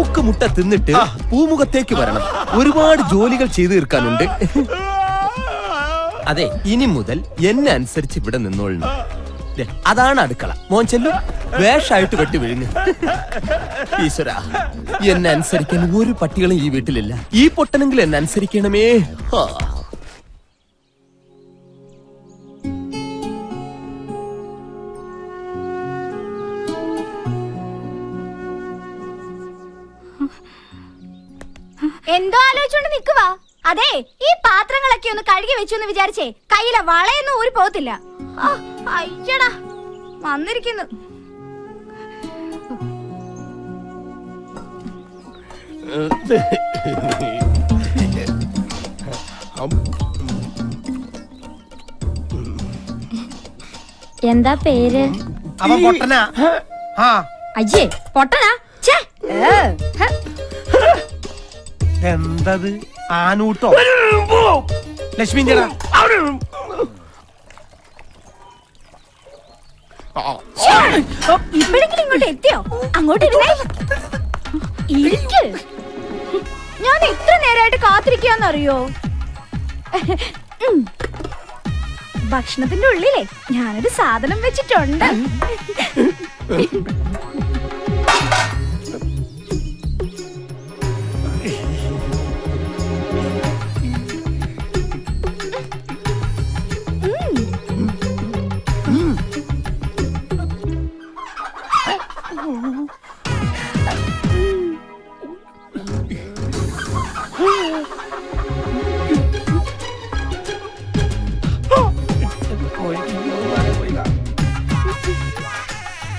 മൂക്ക് മുട്ട തിന്നിട്ട് പൂമുഖത്തേക്ക് വരണം. ഒരുപാട് ജോലികൾ ചെയ്തു തീർക്കാനുണ്ട്. അതെ, ഇനി മുതൽ എന്നെ അനുസരിച്ച് ഇവിടെ നിന്നോളണം. അതാണ് അടുക്കള. മോൻ ചെല്ലു, വേഷായിട്ട് വെട്ടി വിഴുങ്ങ്. ഈശ്വര, എന്നെ അനുസരിക്കാൻ ഒരു പട്ടികളും ഈ വീട്ടിലില്ല. ഈ പൊട്ടനെങ്കിലും എന്നെ അനുസരിക്കണമേ. എന്തോ ആലോചിച്ചോണ്ട് നിക്കുവാ. അതെ, ഈ പാത്രങ്ങളൊക്കെ ഒന്ന് കഴുകി വെച്ചു എന്ന് വിചാരിച്ചേ കയ്യിലെ വളയൊന്നും ഊരി പോകത്തില്ല. അയ്യടാ, വന്നിരിക്കുന്നു. എന്താ പേര്? അവൻ പൊട്ടനാ. അയ്യേ, പൊട്ടനാ? എന്തത്? ആനൂട്ടോ? ലക്ഷ്മിന്റെ ഇപ്പോഴെങ്കിലും ഇങ്ങോട്ട് എത്തിയോ? അങ്ങോട്ട് ഇരുന്നേ. ഇരിക്ക്. ഞാൻ ഇത്ര നേരമായിട്ട് കാത്തിരിക്കാന്നറിയോ? ഭക്ഷണത്തിന്റെ ഉള്ളിലേ ഞാനൊരു സാധനം വെച്ചിട്ടുണ്ട്.